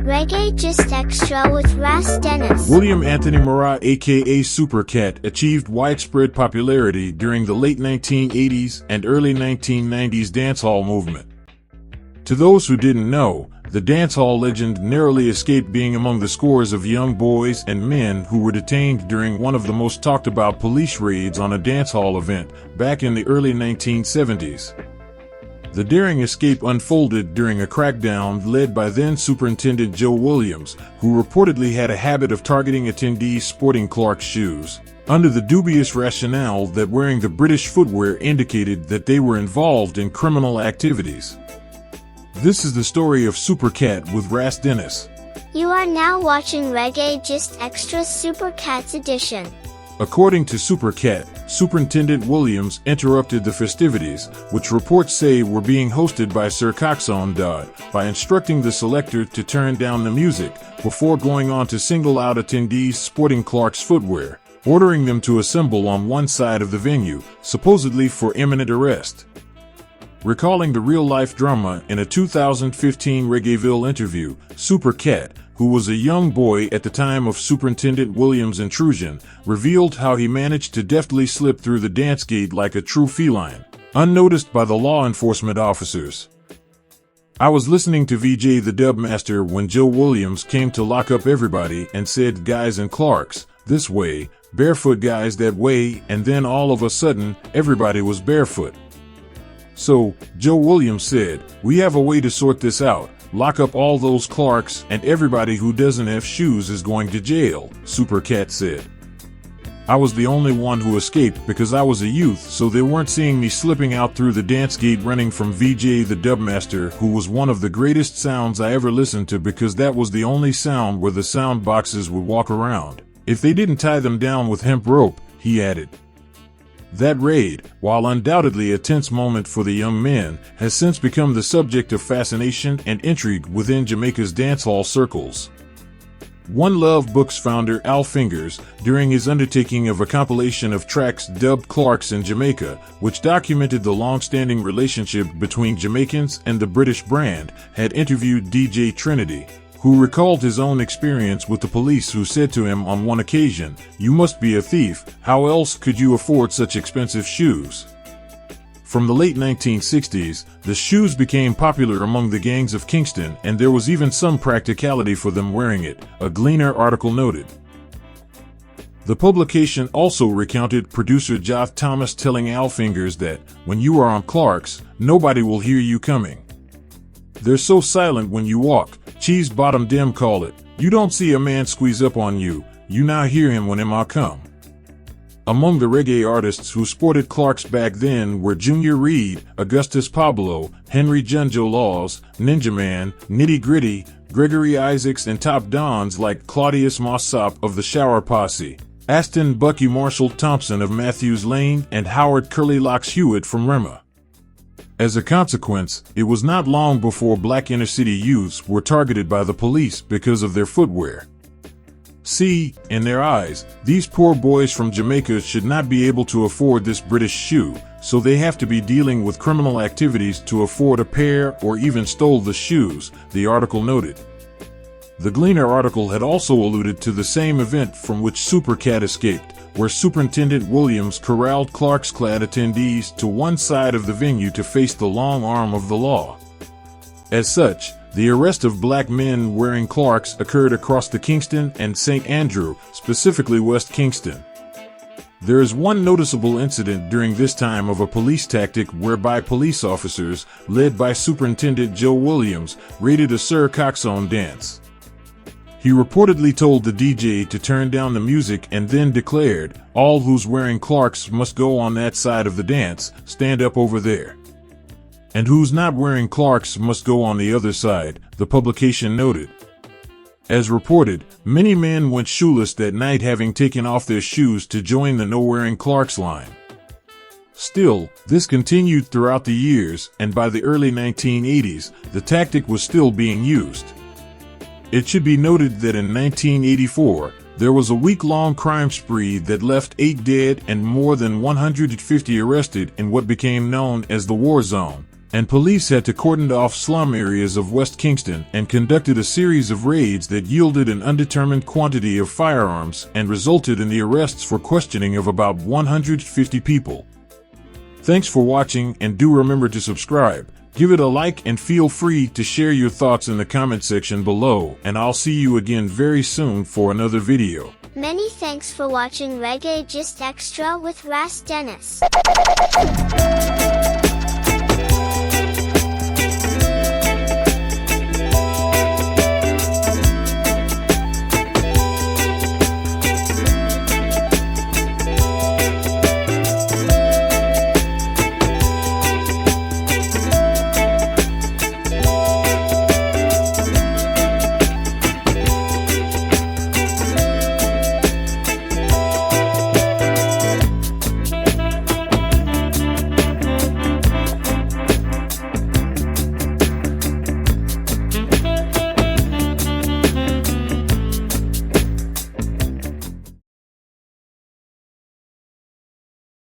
Reggae Just Extra with Ras Dennis. William Anthony Murrah, aka Super Cat, achieved widespread popularity during the late 1980s and early 1990s dancehall movement. To those who didn't know, the dancehall legend narrowly escaped being among the scores of young boys and men who were detained during one of the most talked about police raids on a dancehall event back in the early 1970s. The daring escape unfolded during a crackdown led by then Superintendent Joe Williams, who reportedly had a habit of targeting attendees sporting Clark's shoes, under the dubious rationale that wearing the British footwear indicated that they were involved in criminal activities. This is the story of Super Cat with Ras Dennis. You are now watching Reggae Just Extra Super Cats edition. According to Super Cat, Superintendent Williams interrupted the festivities, which reports say were being hosted by Sir Coxon Dodd, by instructing the selector to turn down the music, before going on to single out attendees sporting Clark's footwear, ordering them to assemble on one side of the venue, supposedly for imminent arrest. Recalling the real-life drama in a 2015 Reggaeville interview, Super Cat, who was a young boy at the time of Superintendent Williams' intrusion, revealed how he managed to deftly slip through the dance gate like a true feline, unnoticed by the law enforcement officers. "I was listening to VJ the Dubmaster when Joe Williams came to lock up everybody and said, 'Guys in Clarks, this way, barefoot guys that way,' and then all of a sudden, everybody was barefoot. So, Joe Williams said, 'We have a way to sort this out. Lock up all those Clarks and everybody who doesn't have shoes is going to jail,' Super Cat said. I was the only one who escaped because I was a youth, so they weren't seeing me slipping out through the dance gate running from VJ the Dubmaster, who was one of the greatest sounds I ever listened to because that was the only sound where the sound boxes would walk around. If they didn't tie them down with hemp rope,' he added. That raid, while undoubtedly a tense moment for the young men, has since become the subject of fascination and intrigue within Jamaica's dancehall circles. One Love Books founder Al Fingers, during his undertaking of a compilation of tracks dubbed Clarks in Jamaica, which documented the long-standing relationship between Jamaicans and the British brand, had interviewed DJ Trinity, who recalled his own experience with the police, who said to him on one occasion, "You must be a thief, how else could you afford such expensive shoes?" From the late 1960s, the shoes became popular among the gangs of Kingston, and there was even some practicality for them wearing it, a Gleaner article noted. The publication also recounted producer Joth Thomas telling Al Fingers that, "When you are on Clarks, nobody will hear you coming. They're so silent when you walk, cheese bottom dem call it. You don't see a man squeeze up on you, you now hear him when him I come." Among the reggae artists who sported Clarks back then were Junior Reid, Augustus Pablo, Henry Junjo Laws, Ninja Man, Nitty Gritty, Gregory Isaacs, and top dons like Claudius Mossop of the Shower Posse, Aston Bucky Marshall Thompson of Matthews Lane, and Howard Curly Locks Hewitt from Rema. As a consequence, it was not long before black inner-city youths were targeted by the police because of their footwear. See, in their eyes, these poor boys from Jamaica should not be able to afford this British shoe, so they have to be dealing with criminal activities to afford a pair or even stole the shoes, the article noted. The Gleaner article had also alluded to the same event from which Super Cat escaped, where Superintendent Williams corralled Clarks-clad attendees to one side of the venue to face the long arm of the law. As such, the arrest of black men wearing Clarks occurred across the Kingston and St. Andrew, specifically West Kingston. There is one noticeable incident during this time of a police tactic whereby police officers, led by Superintendent Joe Williams, raided a Sir Coxon dance. He reportedly told the DJ to turn down the music and then declared, "All who's wearing Clarks must go on that side of the dance, stand up over there. And who's not wearing Clarks must go on the other side," the publication noted. As reported, many men went shoeless that night, having taken off their shoes to join the no-wearing Clarks line. Still, this continued throughout the years, and by the early 1980s, the tactic was still being used. It should be noted that in 1984, there was a week-long crime spree that left 8 dead and more than 150 arrested in what became known as the War Zone, and police had to cordon off slum areas of West Kingston and conducted a series of raids that yielded an undetermined quantity of firearms and resulted in the arrests for questioning of about 150 people. Thanks for watching, and do remember to subscribe. Give it a like and feel free to share your thoughts in the comment section below, and I'll see you again very soon for another video. Many thanks for watching Reggae Just Extra with Ras Dennis.